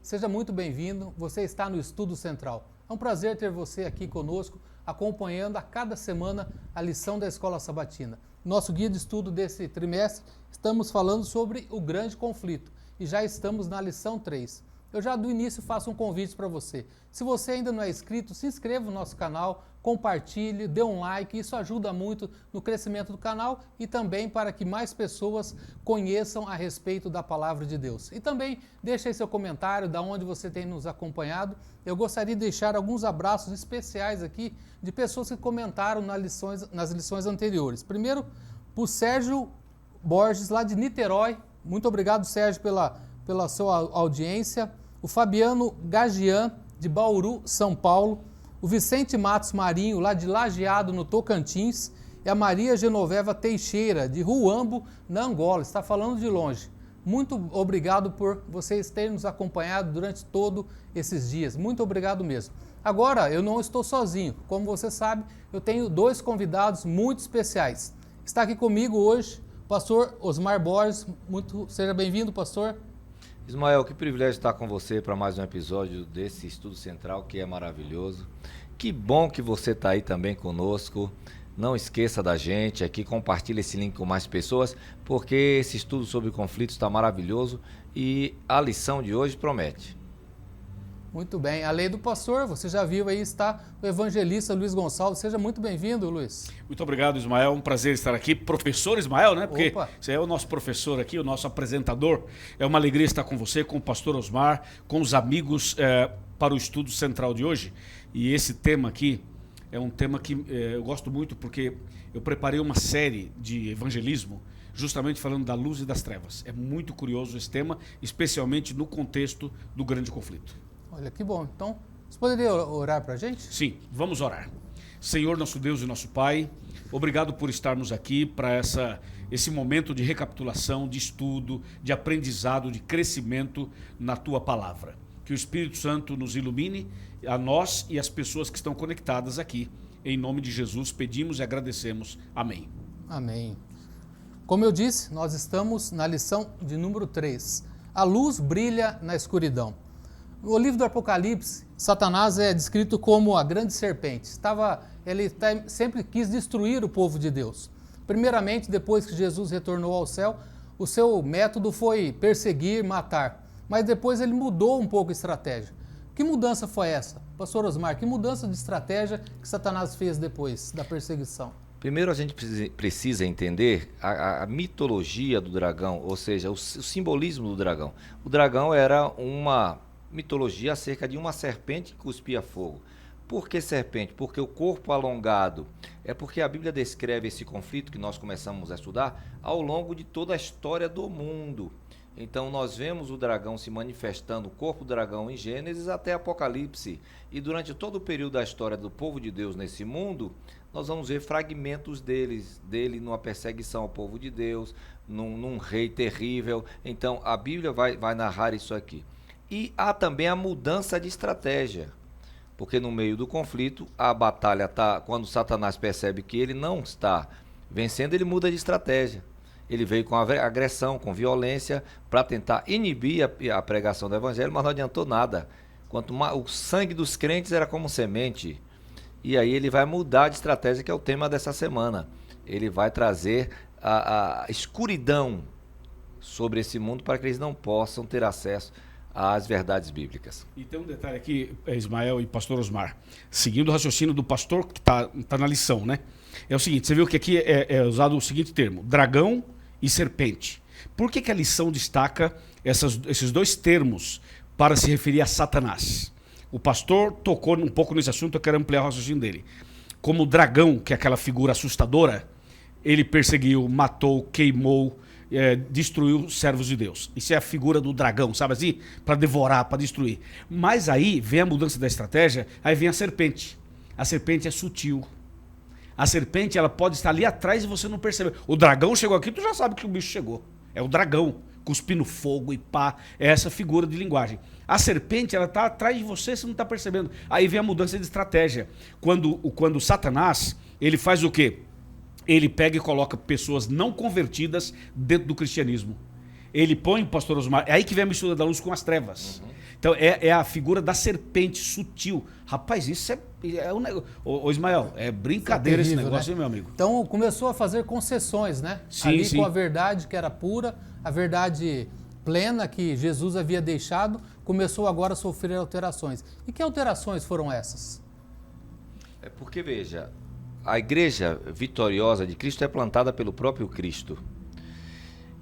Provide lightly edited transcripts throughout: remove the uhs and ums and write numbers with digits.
seja muito bem-vindo. Você está no Estudo Central. É um prazer ter você aqui conosco, acompanhando a cada semana a lição da Escola Sabatina. Nosso guia de estudo desse trimestre, estamos falando sobre o grande conflito e já estamos na lição 3. Eu já do início faço um convite para você. Se você ainda não é inscrito, se inscreva no nosso canal, compartilhe, dê um like, isso ajuda muito no crescimento do canal e também para que mais pessoas conheçam a respeito da Palavra de Deus. E também deixe aí seu comentário de onde você tem nos acompanhado. Eu gostaria de deixar alguns abraços especiais aqui de pessoas que comentaram nas lições anteriores. Primeiro, para o Sérgio Borges, lá de Niterói. Muito obrigado, Sérgio, pela sua audiência. O Fabiano Gagian, de Bauru, São Paulo. O Vicente Matos Marinho, lá de Lajeado, no Tocantins. E a Maria Genoveva Teixeira, de Ruambo, na Angola. Está falando de longe. Muito obrigado por vocês terem nos acompanhado durante todos esses dias. Muito obrigado mesmo. Agora, eu não estou sozinho. Como você sabe, eu tenho dois convidados muito especiais. Está aqui comigo hoje o pastor Osmar Borges. Seja bem-vindo, pastor. Ismael, que privilégio estar com você para mais um episódio desse Estudo Central, que é maravilhoso. Que bom que você está aí também conosco. Não esqueça da gente aqui, compartilhe esse link com mais pessoas, porque esse estudo sobre conflitos está maravilhoso e a lição de hoje promete. Muito bem. A lei do pastor, você já viu aí, está o evangelista Luiz Gonçalves. Seja muito bem-vindo, Luiz. Muito obrigado, Ismael. Um prazer estar aqui. Professor Ismael, né? Porque Opa. você é o nosso professor aqui, o nosso apresentador. É uma alegria estar com você, com o pastor Osmar, com os amigos para o estudo central de hoje. E esse tema aqui é um tema que eu gosto muito porque eu preparei uma série de evangelismo justamente falando da luz e das trevas. É muito curioso esse tema, especialmente no contexto do grande conflito. Olha, que bom. Então, você poderia orar para a gente? Sim, vamos orar. Senhor, nosso Deus e nosso Pai, obrigado por estarmos aqui para esse momento de recapitulação, de estudo, de aprendizado, de crescimento na Tua Palavra. Que o Espírito Santo nos ilumine, a nós e as pessoas que estão conectadas aqui. Em nome de Jesus, pedimos e agradecemos. Amém. Amém. Como eu disse, nós estamos na lição de número 3. A luz brilha na escuridão. No livro do Apocalipse, Satanás é descrito como a grande serpente. Ele sempre quis destruir o povo de Deus. Primeiramente, depois que Jesus retornou ao céu, o seu método foi perseguir, matar. Mas depois ele mudou um pouco a estratégia. Que mudança foi essa? Pastor Osmar, que mudança de estratégia que Satanás fez depois da perseguição? Primeiro a gente precisa entender a mitologia do dragão, ou seja, o simbolismo do dragão. O dragão era uma mitologia acerca de uma serpente que cuspia fogo. Por que serpente? Porque o corpo alongado. É porque a Bíblia descreve esse conflito que nós começamos a estudar ao longo de toda a história do mundo. Então nós vemos o dragão se manifestando, o corpo do dragão em Gênesis até Apocalipse. E durante todo o período da história do povo de Deus nesse mundo, nós vamos ver fragmentos dele numa perseguição ao povo de Deus, num rei terrível. Então a Bíblia vai narrar isso aqui. E há também a mudança de estratégia, porque no meio do conflito, a batalha está, quando Satanás percebe que ele não está vencendo, ele muda de estratégia. Ele veio com agressão, com violência, para tentar inibir a pregação do evangelho, mas não adiantou nada. O sangue dos crentes era como semente. E aí ele vai mudar de estratégia, que é o tema dessa semana. Ele vai trazer a escuridão sobre esse mundo para que eles não possam ter acesso às verdades bíblicas. E tem um detalhe aqui, Ismael e pastor Osmar, seguindo o raciocínio do pastor que está na lição, né? É o seguinte, você viu que aqui é usado o seguinte termo, dragão e serpente. Por que a lição destaca esses dois termos para se referir a Satanás? O pastor tocou um pouco nesse assunto, eu quero ampliar o raciocínio dele. Como o dragão, que é aquela figura assustadora, ele perseguiu, matou, queimou, destruiu os servos de Deus. Isso é a figura do dragão, sabe assim? Para devorar, para destruir. Mas aí vem a mudança da estratégia, aí vem a serpente. A serpente é sutil. A serpente, ela pode estar ali atrás e você não percebe. O dragão chegou aqui, tu já sabe que o bicho chegou. É o dragão, cuspindo fogo e pá. É essa figura de linguagem. A serpente, ela está atrás de você, você não está percebendo. Aí vem a mudança de estratégia. Quando Satanás, ele faz o quê? Ele pega e coloca pessoas não convertidas dentro do cristianismo. Ele põe, pastor Osmar, é aí que vem a mistura da luz com as trevas. Então é a figura da serpente sutil. Rapaz, isso é um negócio. Ô Ismael, é brincadeira terrível, esse negócio, né? hein, meu amigo? Então começou a fazer concessões, né? Sim, Ali sim. com a verdade que era pura, a verdade plena que Jesus havia deixado, começou agora a sofrer alterações. E que alterações foram essas? É porque, veja, a igreja vitoriosa de Cristo é plantada pelo próprio Cristo.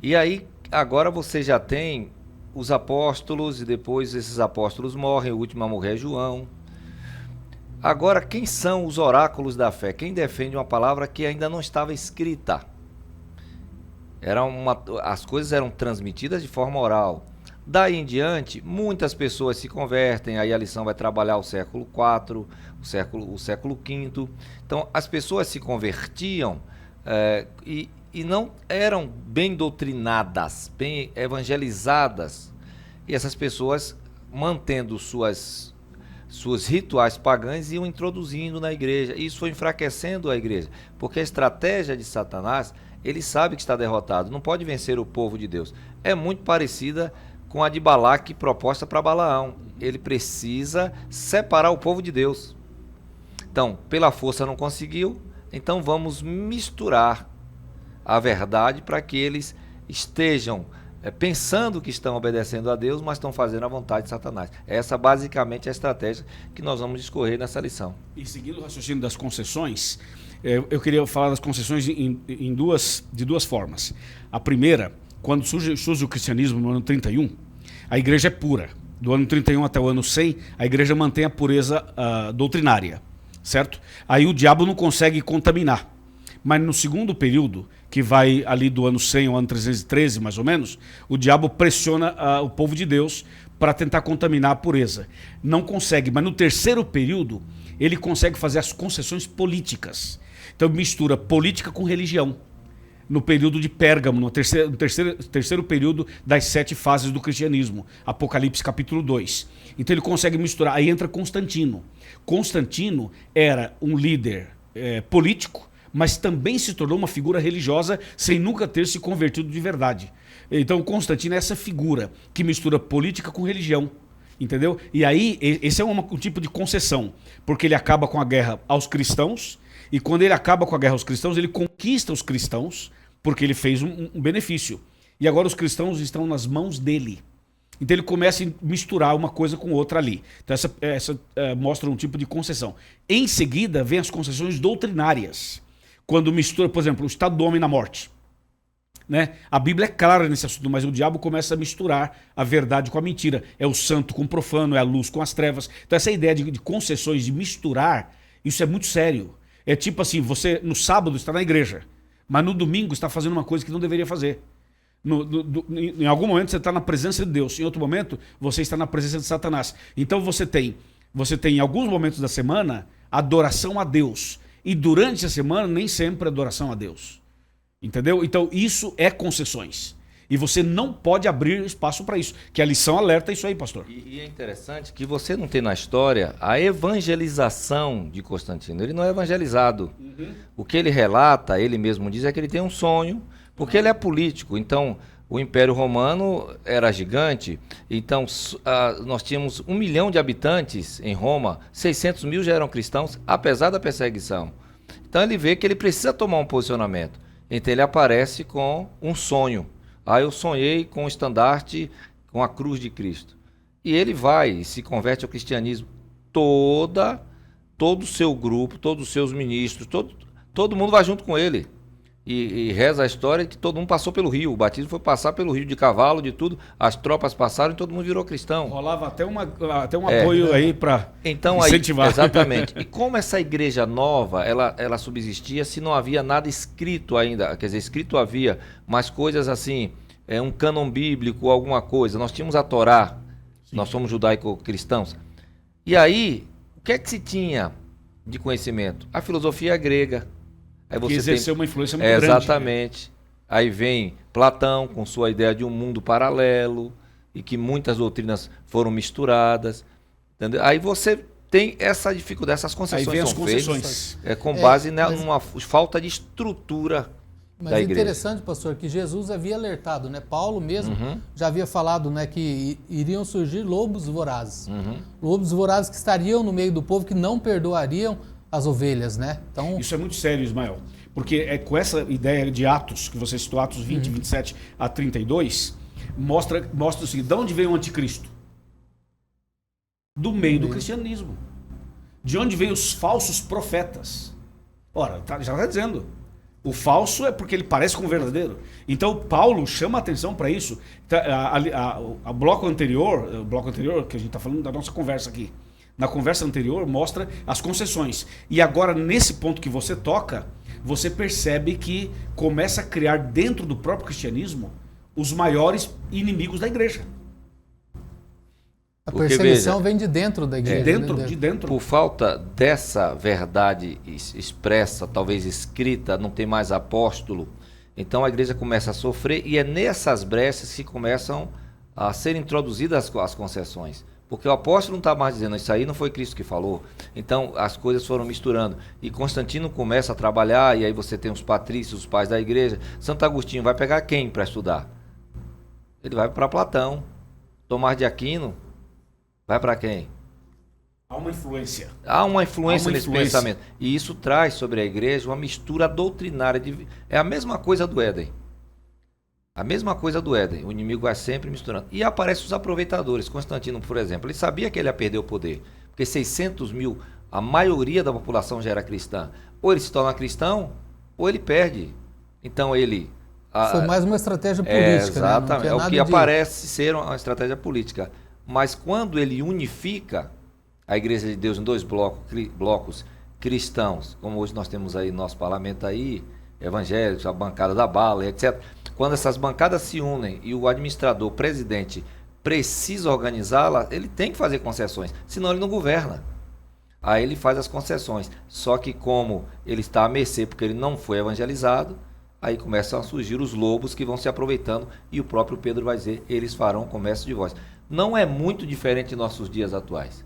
E aí, agora você já tem os apóstolos, e depois esses apóstolos morrem, o último a morrer é João. Agora, quem são os oráculos da fé? Quem defende uma palavra que ainda não estava escrita? As coisas eram transmitidas de forma oral. Daí em diante, muitas pessoas se convertem, aí a lição vai trabalhar o século IV, o século V. Então, as pessoas se convertiam e não eram bem doutrinadas, bem evangelizadas. E essas pessoas, mantendo suas rituais pagãs, iam introduzindo na igreja. E isso foi enfraquecendo a igreja, porque a estratégia de Satanás, ele sabe que está derrotado, não pode vencer o povo de Deus. É muito parecida com a de Balaque proposta para Balaão. Ele precisa separar o povo de Deus. Então, pela força não conseguiu, então vamos misturar a verdade para que eles estejam pensando que estão obedecendo a Deus, mas estão fazendo a vontade de Satanás. Essa basicamente é a estratégia que nós vamos discorrer nessa lição. E seguindo o raciocínio das concessões, eu queria falar das concessões de duas formas. A primeira, quando surge o cristianismo no ano 31, a igreja é pura. Do ano 31 até o ano 100, a igreja mantém a pureza doutrinária, certo? Aí o diabo não consegue contaminar. Mas no segundo período, que vai ali do ano 100 ao ano 313, mais ou menos, o diabo pressiona o povo de Deus para tentar contaminar a pureza. Não consegue, mas no terceiro período, ele consegue fazer as concessões políticas. Então mistura política com religião. No período de Pérgamo, no terceiro período das 7 fases do cristianismo, Apocalipse capítulo 2. Então ele consegue misturar, aí entra Constantino. Constantino era um líder político, mas também se tornou uma figura religiosa sem nunca ter se convertido de verdade. Então Constantino é essa figura que mistura política com religião, entendeu? E aí esse é um tipo de concessão, porque ele acaba com a guerra aos cristãos, e quando ele acaba com a guerra aos cristãos, ele conquista os cristãos, porque ele fez um benefício. E agora os cristãos estão nas mãos dele. Então ele começa a misturar uma coisa com outra ali. Então essa mostra um tipo de concessão. Em seguida, vem as concessões doutrinárias. Quando mistura, por exemplo, o estado do homem na morte. Né? A Bíblia é clara nesse assunto, mas o diabo começa a misturar a verdade com a mentira. É o santo com o profano, é a luz com as trevas. Então essa ideia de concessões, de misturar, isso é muito sério. É tipo assim, você no sábado está na igreja, mas no domingo está fazendo uma coisa que não deveria fazer. Em algum momento você está na presença de Deus, em outro momento você está na presença de Satanás. Então você tem em alguns momentos da semana adoração a Deus, e durante a semana nem sempre adoração a Deus. Entendeu? Então isso é concessões. E você não pode abrir espaço para isso, que a lição alerta isso aí, pastor. E é interessante que você não tem na história a evangelização de Constantino. Ele não é evangelizado. O que ele relata, ele mesmo diz, é que ele tem um sonho, porque ele é político. Então, o Império Romano era gigante. Então, nós tínhamos 1 milhão de habitantes em Roma, 600 mil já eram cristãos, apesar da perseguição. Então, ele vê que ele precisa tomar um posicionamento. Então, ele aparece com um sonho. Eu sonhei com o estandarte, com a cruz de Cristo. E ele vai e se converte ao cristianismo. Todo o seu grupo, todos os seus ministros, todo mundo vai junto com ele. E reza a história que todo mundo passou pelo rio. O batismo foi passar pelo rio de cavalo, de tudo. As tropas passaram e todo mundo virou cristão. Rolava até um apoio aí para incentivar. Exatamente. E como essa igreja nova, ela subsistia se não havia nada escrito ainda. Quer dizer, escrito havia, mas coisas assim, um cânon bíblico, alguma coisa. Nós tínhamos a Torá. Sim. Nós somos judaico-cristãos. E aí, o que é que se tinha de conhecimento? A filosofia grega. Aí você que exerceu uma influência muito grande. Exatamente. Aí vem Platão com sua ideia de um mundo paralelo e que muitas doutrinas foram misturadas. Entendeu? Aí você tem essa dificuldade, essas concessões aí vem são as concessões. feitas com base numa falta de estrutura Mas da é igreja. interessante, pastor, que Jesus havia alertado, né? Paulo mesmo já havia falado, né, que iriam surgir lobos vorazes. Lobos vorazes que estariam no meio do povo, que não perdoariam as ovelhas, né? Então, Isso é muito sério, Ismael. Porque é com essa ideia de Atos, que você citou, Atos 20, 27 a 32, mostra o seguinte: de onde veio o anticristo? Do meio do cristianismo. De onde veio os falsos profetas? Ora, já está dizendo. O falso é porque ele parece com o verdadeiro. Então, Paulo chama a atenção para isso. O bloco anterior que a gente está falando da nossa conversa aqui, na conversa anterior mostra as concessões. E agora, nesse ponto que você toca, você percebe que começa a criar dentro do próprio cristianismo os maiores inimigos da igreja. a Porque, perseguição veja, vem de dentro da igreja. De dentro. Por falta dessa verdade expressa, talvez escrita, não tem mais apóstolo, então a igreja começa a sofrer, e é nessas brechas que começam a ser introduzidas as concessões. Porque o apóstolo não está mais dizendo, isso aí não foi Cristo que falou. Então as coisas foram misturando. E Constantino começa a trabalhar, e aí você tem os patrícios, os pais da igreja. Santo Agostinho vai pegar quem para estudar? Ele vai para Platão. Tomás de Aquino vai para quem? Há uma influência. Há uma influência nesse pensamento. E isso traz sobre a igreja uma mistura doutrinária. É a mesma coisa do Éden. A mesma coisa do Éden. O inimigo vai sempre misturando. E aparecem os aproveitadores. Constantino, por exemplo, ele sabia que ele ia perder o poder. Porque 600 mil, a maioria da população já era cristã. Ou ele se torna cristão, ou ele perde. Então ele... Foi mais uma estratégia política. Exatamente. Né? É o que aparece ser uma estratégia política. Mas quando ele unifica a Igreja de Deus em dois blocos cristãos, como hoje nós temos aí no nosso parlamento aí, evangélicos, a bancada da bala, etc. Quando essas bancadas se unem e o administrador, o presidente, precisa organizá-la, ele tem que fazer concessões, senão ele não governa. Aí ele faz as concessões. Só que como ele está à mercê porque ele não foi evangelizado, aí começam a surgir os lobos que vão se aproveitando, e o próprio Pedro vai dizer, eles farão comércio de vós. Não é muito diferente de nossos dias atuais.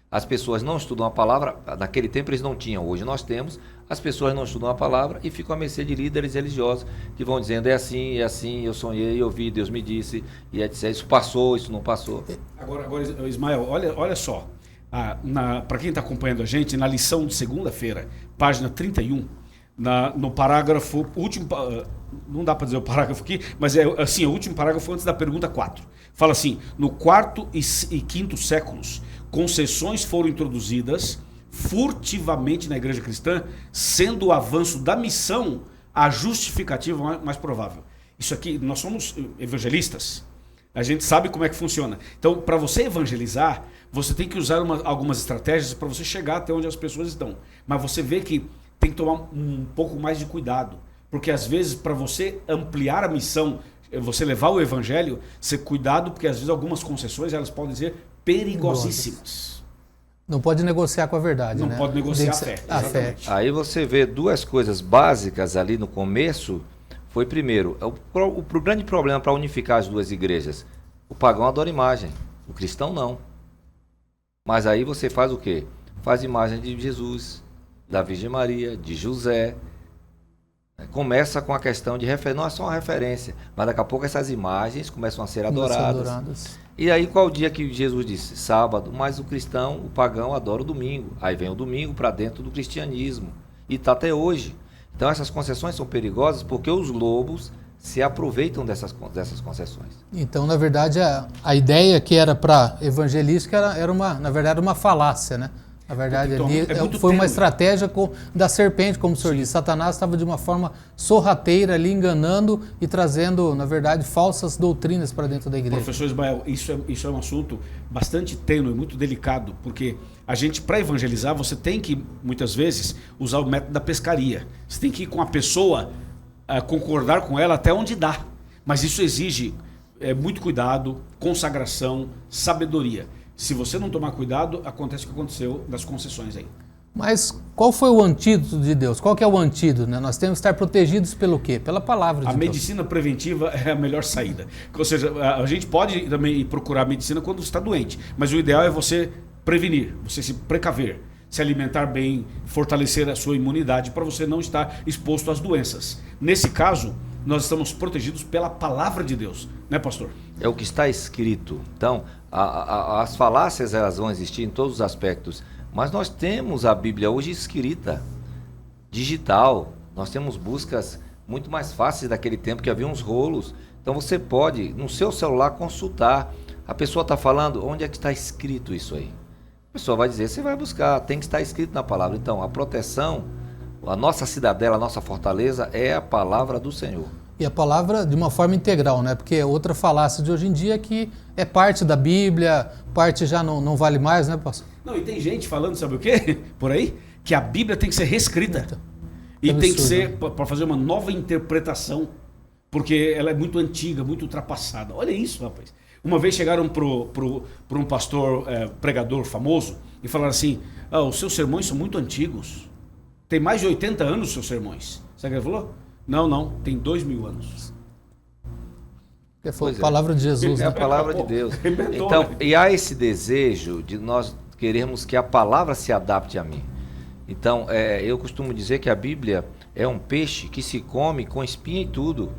As pessoas não estudam a palavra, naquele tempo eles não tinham, hoje nós temos, as pessoas não estudam a palavra e ficam à mercê de líderes religiosos que vão dizendo, é assim, eu sonhei, eu vi, Deus me disse, e etc. Isso passou, isso não passou. Agora Ismael, olha só, para quem está acompanhando a gente, na lição de segunda-feira, página 31, no parágrafo, último, não dá para dizer o parágrafo aqui, mas é assim, o último parágrafo antes da pergunta 4. Fala assim, no 4º e 5º séculos, concessões foram introduzidas furtivamente na igreja cristã, sendo o avanço da missão a justificativa mais provável. Isso aqui, nós somos evangelistas, a gente sabe como é que funciona. Então, para você evangelizar, você tem que usar algumas estratégias para você chegar até onde as pessoas estão. Mas você vê que tem que tomar um pouco mais de cuidado, porque às vezes para você ampliar a missão, você levar o evangelho, ser cuidado, porque às vezes algumas concessões elas podem ser perigosíssimas. Não pode negociar com a verdade, Não né? pode negociar a fé. Aí você vê duas coisas básicas ali no começo. Foi primeiro, o grande problema para unificar as duas igrejas. O pagão adora imagem, o cristão não. Mas aí você faz o quê? Faz imagem de Jesus, da Virgem Maria, de José. Começa com a questão de referência, não é só uma referência, mas daqui a pouco essas imagens começam a ser adoradas. E aí qual o dia que Jesus disse? Sábado, mas o cristão, o pagão adora o domingo. Aí vem o domingo para dentro do cristianismo. E está até hoje. Então essas concessões são perigosas porque os lobos se aproveitam dessas concessões. Então, na verdade, a ideia que era para evangelística era na verdade, uma falácia, né? Na verdade, ali foi uma estratégia da serpente, como o senhor disse. Satanás estava de uma forma sorrateira ali, enganando e trazendo, na verdade, falsas doutrinas para dentro da igreja. Professor Ismael, isso é um assunto bastante tênue, muito delicado, porque a gente, para evangelizar, você tem que, muitas vezes, usar o método da pescaria. Você tem que ir com a pessoa, concordar com ela até onde dá. Mas isso exige muito cuidado, consagração, sabedoria. Se você não tomar cuidado, acontece o que aconteceu das concessões aí. Mas qual foi o antídoto de Deus? Qual que é o antídoto? Né? Nós temos que estar protegidos pelo quê? Pela palavra de Deus. A medicina preventiva é a melhor saída. Ou seja, a gente pode também procurar medicina quando está doente, mas o ideal é você prevenir, você se precaver. se alimentar bem, fortalecer a sua imunidade para você não estar exposto às doenças. Nesse caso, nós estamos protegidos pela palavra de Deus, né, pastor? É o que está escrito. Então, as falácias elas vão existir em todos os aspectos, mas nós temos a Bíblia hoje escrita, digital. Nós temos buscas muito mais fáceis daquele tempo que havia uns rolos. Então você pode, no seu celular, consultar. A pessoa está falando, onde é que está escrito isso aí? A pessoa vai dizer, você vai buscar, tem que estar escrito na palavra. Então, a proteção, a nossa cidadela, a nossa fortaleza é a palavra do Senhor. E a palavra de uma forma integral, né? Porque outra falácia de hoje em dia é que é parte da Bíblia, parte já não vale mais, né, pastor? Não, e tem gente falando, sabe o quê? Por aí? Que a Bíblia tem que ser reescrita. E absurdo, tem que ser para fazer uma nova interpretação, porque ela é muito antiga, muito ultrapassada. Olha isso, rapaz. Uma vez chegaram para um pastor, pregador famoso, e falaram assim, os seus sermões são muito antigos. Tem mais de 80 anos os seus sermões. Sabe o que ele falou? Não, tem 2000 anos. Que foi a palavra de Jesus, É né? a palavra de Deus. Arrebentou, Então, né? e há esse desejo de nós querermos que a palavra se adapte a mim. Então, eu costumo dizer que a Bíblia é um peixe que se come com espinha e tudo.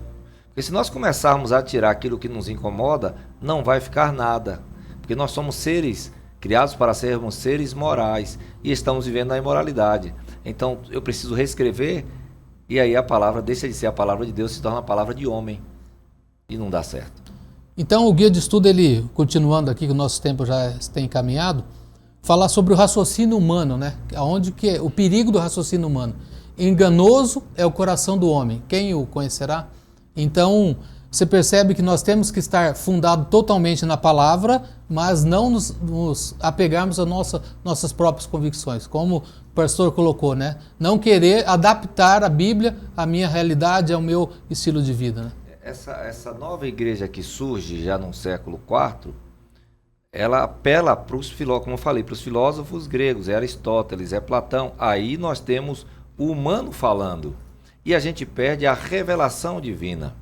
Porque se nós começarmos a tirar aquilo que nos incomoda, não vai ficar nada. Porque nós somos seres criados para sermos seres morais e estamos vivendo na imoralidade. Então, eu preciso reescrever e aí a palavra deixa de ser a palavra de Deus, se torna a palavra de homem. E não dá certo. Então, o guia de estudo, ele, continuando aqui, que o nosso tempo já está encaminhado, falar sobre o raciocínio humano, né? Onde que é o perigo do raciocínio humano. Enganoso é o coração do homem. Quem o conhecerá? Então, você percebe que nós temos que estar fundado totalmente na palavra, mas não nos apegarmos às nossas próprias convicções, como o pastor colocou, né? Não querer adaptar a Bíblia à minha realidade, ao meu estilo de vida, né? Essa nova igreja que surge já no século IV, ela apela para os filósofos, como eu falei, para os filósofos gregos, é Aristóteles, é Platão. Aí nós temos o humano falando e a gente perde a revelação divina.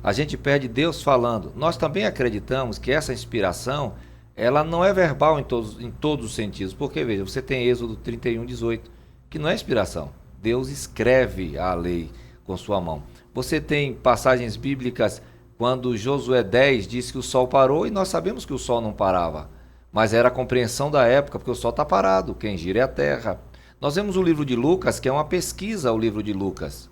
A gente perde Deus falando. Nós também acreditamos que essa inspiração, ela não é verbal em todos os sentidos. Porque, veja, você tem Êxodo 31:18, que não é inspiração. Deus escreve a lei com sua mão. Você tem passagens bíblicas quando Josué 10 diz que o sol parou, e nós sabemos que o sol não parava. Mas era a compreensão da época, porque o sol está parado, quem gira é a terra. Nós vemos o livro de Lucas, que é uma pesquisa, o livro de Lucas.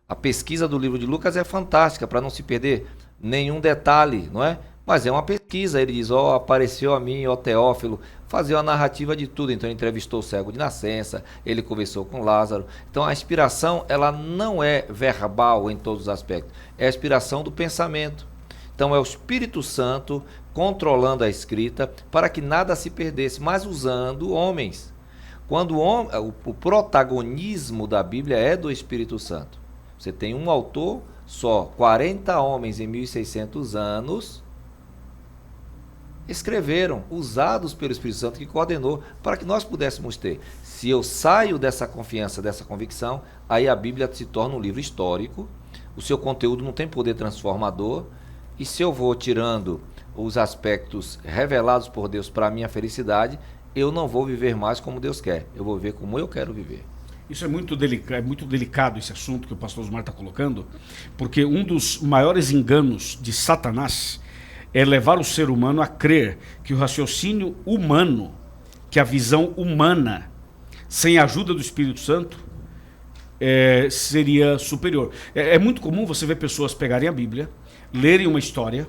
A pesquisa do livro de Lucas é fantástica, para não se perder nenhum detalhe, não é? Mas é uma pesquisa, ele diz, apareceu a mim, Teófilo, fazia uma narrativa de tudo. Então ele entrevistou o cego de nascença, ele conversou com Lázaro. Então a inspiração, ela não é verbal em todos os aspectos, é a inspiração do pensamento. Então é o Espírito Santo controlando a escrita para que nada se perdesse, mas usando homens. Quando o protagonismo da Bíblia é do Espírito Santo. Você tem um autor só, 40 homens em 1600 anos escreveram, usados pelo Espírito Santo, que coordenou para que nós pudéssemos ter. Se eu saio dessa confiança, dessa convicção, aí a Bíblia se torna um livro histórico, o seu conteúdo não tem poder transformador, e se eu vou tirando os aspectos revelados por Deus para a minha felicidade, eu não vou viver mais como Deus quer, eu vou viver como eu quero viver. Isso é muito delicado esse assunto que o pastor Osmar está colocando, porque um dos maiores enganos de Satanás é levar o ser humano a crer que o raciocínio humano, que a visão humana, sem a ajuda do Espírito Santo, seria superior. É muito comum você ver pessoas pegarem a Bíblia, lerem uma história,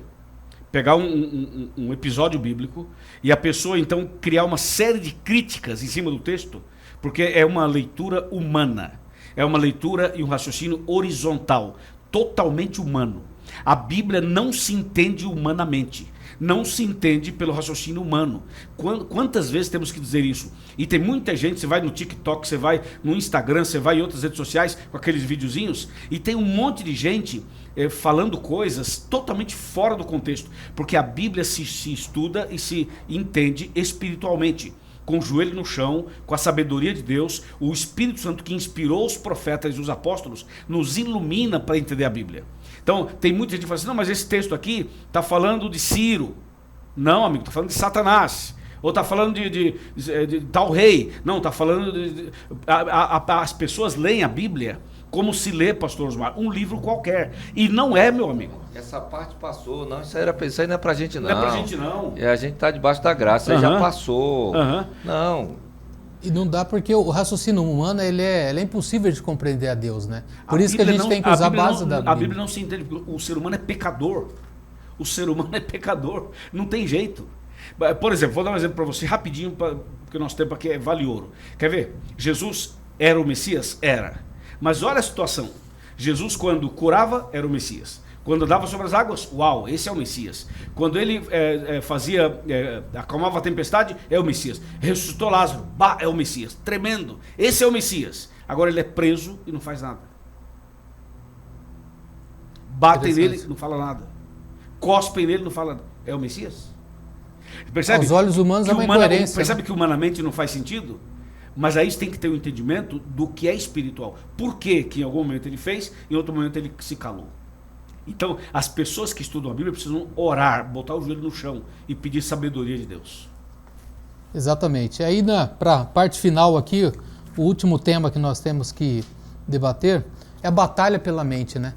pegar um episódio bíblico, e a pessoa então criar uma série de críticas em cima do texto, porque é uma leitura humana, é uma leitura e um raciocínio horizontal, totalmente humano. A Bíblia não se entende humanamente, não se entende pelo raciocínio humano. Quantas vezes temos que dizer isso? E tem muita gente, você vai no TikTok, você vai no Instagram, você vai em outras redes sociais com aqueles videozinhos, e tem um monte de gente falando coisas totalmente fora do contexto, porque a Bíblia se estuda e se entende espiritualmente, com o joelho no chão, com a sabedoria de Deus. O Espírito Santo que inspirou os profetas e os apóstolos nos ilumina para entender a Bíblia. Então, tem muita gente que fala assim, não, mas esse texto aqui está falando de Ciro. Não, amigo, está falando de Satanás. Ou está falando de tal rei. Não, está falando as pessoas leem a Bíblia como se lê, pastor Osmar, um livro qualquer. E não é, meu amigo. Essa parte passou, não, isso aí não é pra gente não. Não é pra gente não. A gente tá debaixo da graça, isso aí já passou. Não. E não dá porque o raciocínio humano ele é impossível de compreender a Deus, né? Por isso que a gente tem que usar a base da Bíblia. A Bíblia não se entende, porque o ser humano é pecador. O ser humano é pecador, não tem jeito. Por exemplo, vou dar um exemplo para você rapidinho, porque o nosso tempo aqui vale ouro. Quer ver? Jesus era o Messias? Era. Mas olha a situação. Jesus, quando curava, era o Messias. Quando andava sobre as águas, uau, esse é o Messias. Quando ele acalmava a tempestade, é o Messias. Ressuscitou Lázaro, é o Messias. Tremendo, esse é o Messias. Agora ele é preso e não faz nada. Batem nele, não fala nada. Cospem nele, não fala nada. É o Messias? Percebe? Aos olhos humanos é uma incoerência. Percebe que humanamente não faz sentido? Mas aí você tem que ter um entendimento do que é espiritual. Por que em algum momento ele fez, em outro momento ele se calou. Então, as pessoas que estudam a Bíblia precisam orar, botar o joelho no chão e pedir sabedoria de Deus. Exatamente. Aí, para a parte final aqui, o último tema que nós temos que debater é a batalha pela mente, né?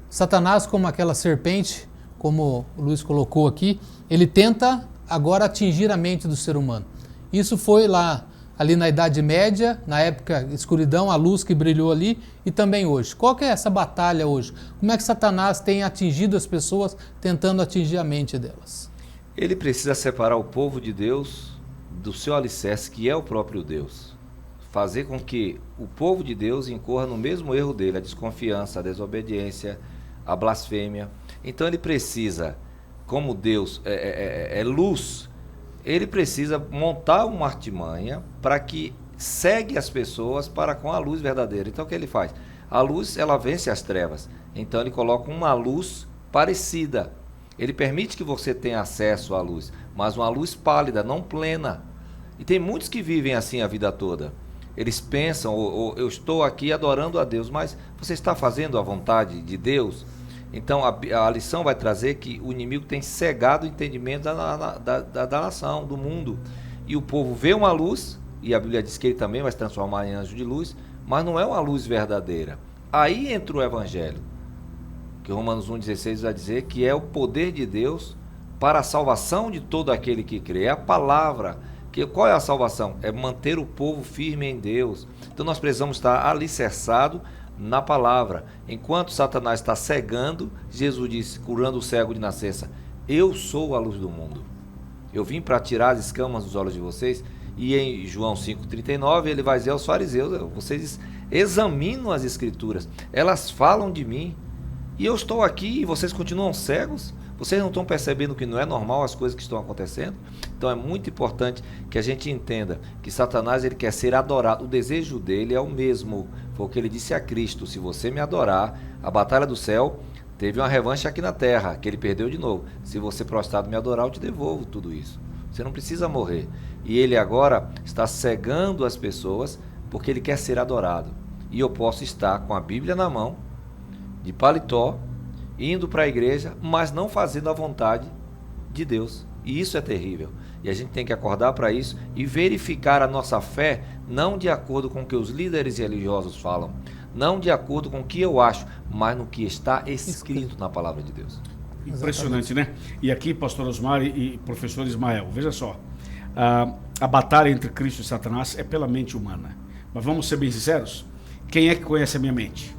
Satanás, como aquela serpente, como o Luiz colocou aqui, ele tenta agora atingir a mente do ser humano. Isso foi lá ali na Idade Média, na época escuridão, a luz que brilhou ali, e também hoje. Qual que é essa batalha hoje? Como é que Satanás tem atingido as pessoas, tentando atingir a mente delas? Ele precisa separar o povo de Deus do seu alicerce, que é o próprio Deus. Fazer com que o povo de Deus incorra no mesmo erro dele, a desconfiança, a desobediência, a blasfêmia. Então ele precisa, como Deus é luz, ele precisa montar uma artimanha para que segue as pessoas para com a luz verdadeira. Então o que ele faz? A luz, ela vence as trevas. Então ele coloca uma luz parecida. Ele permite que você tenha acesso à luz, mas uma luz pálida, não plena. E tem muitos que vivem assim a vida toda. Eles pensam, eu estou aqui adorando a Deus, mas você está fazendo a vontade de Deus? Então a lição vai trazer que o inimigo tem cegado o entendimento da nação, do mundo. E o povo vê uma luz, e a Bíblia diz que ele também vai se transformar em anjo de luz, mas não é uma luz verdadeira. Aí entra o Evangelho, que Romanos 1,16 vai dizer que é o poder de Deus para a salvação de todo aquele que crê. É a palavra. Qual é a salvação? É manter o povo firme em Deus. Então nós precisamos estar alicerçados na palavra. Enquanto Satanás está cegando, Jesus disse, curando o cego de nascença, eu sou a luz do mundo. Eu vim para tirar as escamas dos olhos de vocês. E em João 5,39 ele vai dizer aos fariseus, vocês examinam as escrituras, elas falam de mim, e eu estou aqui e vocês continuam cegos? Vocês não estão percebendo que não é normal as coisas que estão acontecendo? Então é muito importante que a gente entenda que Satanás ele quer ser adorado. O desejo dele é o mesmo. Foi o que ele disse a Cristo. Se você me adorar, a batalha do céu teve uma revanche aqui na terra, que ele perdeu de novo. Se você prostrado me adorar, eu te devolvo tudo isso. Você não precisa morrer. E ele agora está cegando as pessoas porque ele quer ser adorado. E eu posso estar com a Bíblia na mão, de paletó, indo para a igreja, mas não fazendo a vontade de Deus. E isso é terrível. E a gente tem que acordar para isso e verificar a nossa fé, não de acordo com o que os líderes religiosos falam, não de acordo com o que eu acho, mas no que está escrito na palavra de Deus. Impressionante, né? E aqui, pastor Osmar e professor Ismael, veja só, a batalha entre Cristo e Satanás é pela mente humana. Mas vamos ser bem sinceros, quem é que conhece a minha mente?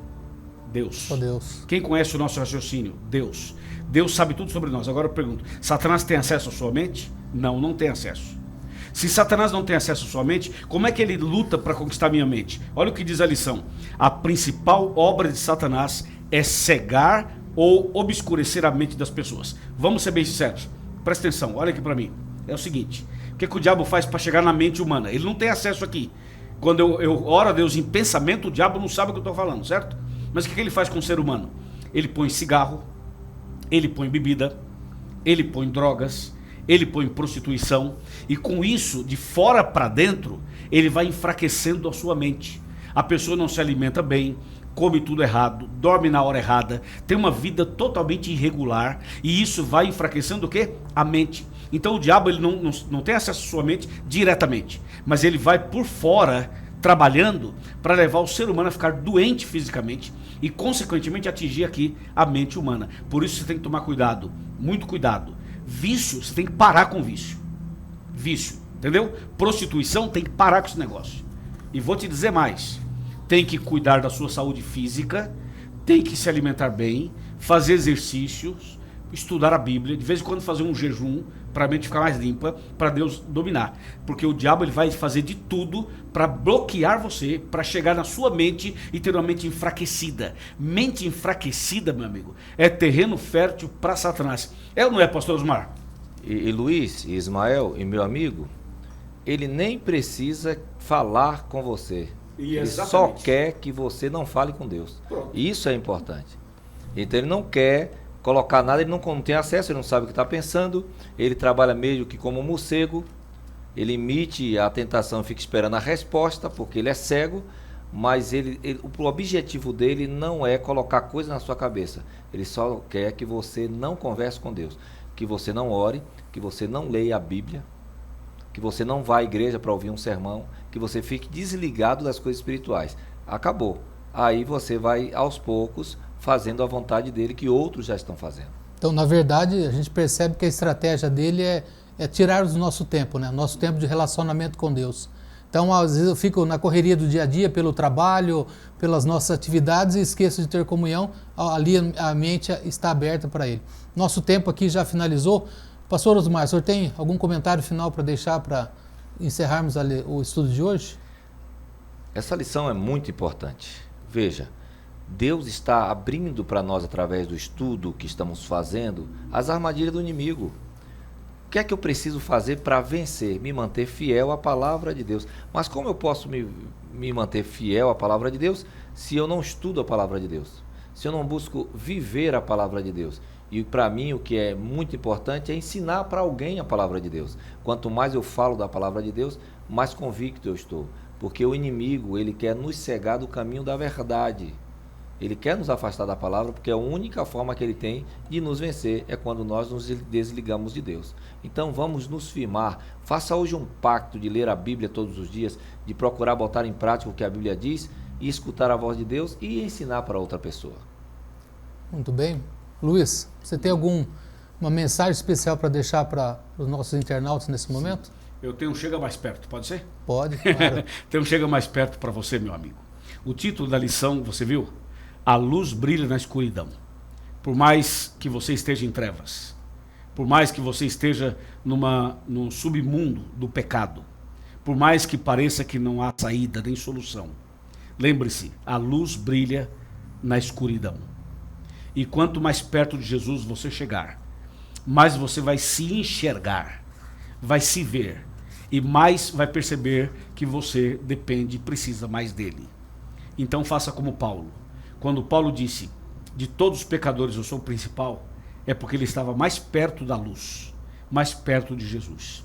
Deus. Só Deus. Quem conhece o nosso raciocínio? Deus. Deus sabe tudo sobre nós. Agora eu pergunto, Satanás tem acesso à sua mente? Não, não tem acesso. Se Satanás não tem acesso à sua mente, como é que ele luta para conquistar a minha mente? Olha o que diz a lição. A principal obra de Satanás é cegar ou obscurecer a mente das pessoas. Vamos ser bem sinceros. Presta atenção, olha aqui para mim. É o seguinte, o que o diabo faz para chegar na mente humana? Ele não tem acesso aqui. Quando eu oro a Deus em pensamento, o diabo não sabe o que eu estou falando, certo? Mas o que ele faz com o ser humano? Ele põe cigarro, ele põe bebida, ele põe drogas, ele põe prostituição, e com isso, de fora para dentro, ele vai enfraquecendo a sua mente. A pessoa não se alimenta bem, come tudo errado, dorme na hora errada, tem uma vida totalmente irregular, e isso vai enfraquecendo o quê? A mente. Então o diabo ele não tem acesso à sua mente diretamente, mas ele vai por fora trabalhando para levar o ser humano a ficar doente fisicamente e consequentemente atingir aqui a mente humana. Por isso você tem que tomar cuidado, muito cuidado. Vício, você tem que parar com vício. Vício, entendeu? Prostituição, tem que parar com esse negócio. E vou te dizer mais, tem que cuidar da sua saúde física, tem que se alimentar bem, fazer exercícios, estudar a Bíblia, de vez em quando fazer um jejum para a mente ficar mais limpa, para Deus dominar. Porque o diabo ele vai fazer de tudo para bloquear você, para chegar na sua mente e ter uma mente enfraquecida. Mente enfraquecida, meu amigo, é terreno fértil para Satanás. É ou não é, pastor Osmar? E Luiz, e Ismael e meu amigo, ele nem precisa falar com você. Ele só quer que você não fale com Deus. Pronto. Isso é importante. Então ele não quer colocar nada, ele não tem acesso, ele não sabe o que está pensando, ele trabalha meio que como um morcego, ele imite a tentação e fica esperando a resposta, porque ele é cego, mas o objetivo dele não é colocar coisa na sua cabeça, ele só quer que você não converse com Deus, que você não ore, que você não leia a Bíblia, que você não vá à igreja para ouvir um sermão, que você fique desligado das coisas espirituais. Acabou. Aí você vai, aos poucos, fazendo a vontade dele, que outros já estão fazendo. Então, na verdade, a gente percebe que a estratégia dele é tirar o nosso tempo, né? Nosso tempo de relacionamento com Deus. Então, às vezes eu fico na correria do dia a dia, pelo trabalho, pelas nossas atividades e esqueço de ter comunhão, ali a mente está aberta para Ele. Nosso tempo aqui já finalizou. Pastor Osmar, o senhor tem algum comentário final para deixar para encerrarmos o estudo de hoje? Essa lição é muito importante. Veja, Deus está abrindo para nós, através do estudo que estamos fazendo, as armadilhas do inimigo. O que é que eu preciso fazer para vencer? Me manter fiel à palavra de Deus. Mas como eu posso me manter fiel à palavra de Deus se eu não estudo a palavra de Deus? Se eu não busco viver a palavra de Deus? E para mim o que é muito importante é ensinar para alguém a palavra de Deus. Quanto mais eu falo da palavra de Deus, mais convicto eu estou. Porque o inimigo, ele quer nos cegar do caminho da verdade. Ele quer nos afastar da palavra, porque a única forma que ele tem de nos vencer é quando nós nos desligamos de Deus. Então vamos nos firmar. Faça hoje um pacto de ler a Bíblia todos os dias, de procurar botar em prática o que a Bíblia diz, e escutar a voz de Deus e ensinar para outra pessoa. Muito bem. Luiz, você tem uma mensagem especial para deixar para os nossos internautas nesse momento? Eu tenho um Chega Mais Perto, pode ser? Pode, claro. Tem um Chega Mais Perto para você, meu amigo. O título da lição, você viu? A luz brilha na escuridão. Por mais que você esteja em trevas, por mais que você esteja no submundo do pecado, por mais que pareça que não há saída nem solução, lembre-se, a luz brilha na escuridão. E quanto mais perto de Jesus você chegar, mais você vai se enxergar, vai se ver, e mais vai perceber que você depende e precisa mais dele. Então faça como Paulo. Quando Paulo disse, de todos os pecadores eu sou o principal, é porque ele estava mais perto da luz, mais perto de Jesus.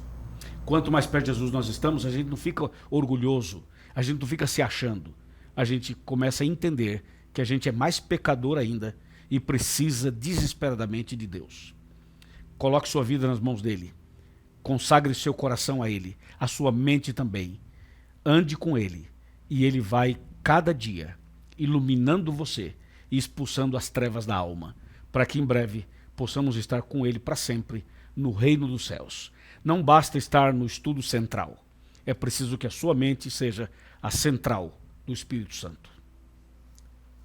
Quanto mais perto de Jesus nós estamos, a gente não fica orgulhoso, a gente não fica se achando, a gente começa a entender que a gente é mais pecador ainda e precisa desesperadamente de Deus. Coloque sua vida nas mãos dele, consagre seu coração a ele, a sua mente também, ande com ele e ele vai cada dia iluminando você e expulsando as trevas da alma, para que em breve possamos estar com ele para sempre no reino dos céus. Não basta estar no estudo central, é preciso que a sua mente seja a central do Espírito Santo.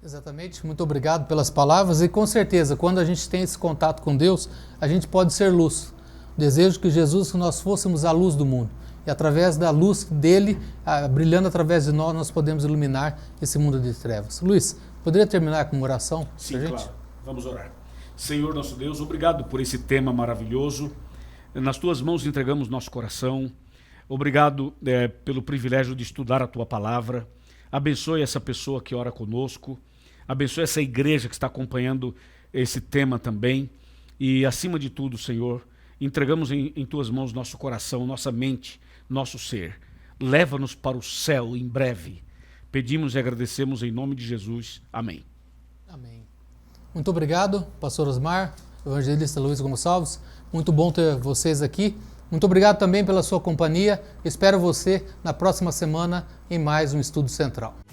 Exatamente, muito obrigado pelas palavras e com certeza, quando a gente tem esse contato com Deus, a gente pode ser luz. Desejo que Jesus, que nós fôssemos a luz do mundo. E através da luz dele, brilhando através de nós, nós podemos iluminar esse mundo de trevas. Luiz, poderia terminar com uma oração? Sim, claro. Vamos orar. Senhor nosso Deus, obrigado por esse tema maravilhoso. Nas tuas mãos entregamos nosso coração. Obrigado pelo privilégio de estudar a tua palavra. Abençoe essa pessoa que ora conosco. Abençoe essa igreja que está acompanhando esse tema também. E acima de tudo, Senhor, entregamos em tuas mãos nosso coração, nossa mente, nosso ser. Leva-nos para o céu em breve. Pedimos e agradecemos em nome de Jesus. Amém. Amém. Muito obrigado, pastor Osmar. evangelista Luiz Gonçalves. Muito bom ter vocês aqui. Muito obrigado também pela sua companhia. Espero você na próxima semana em mais um Estudo Central.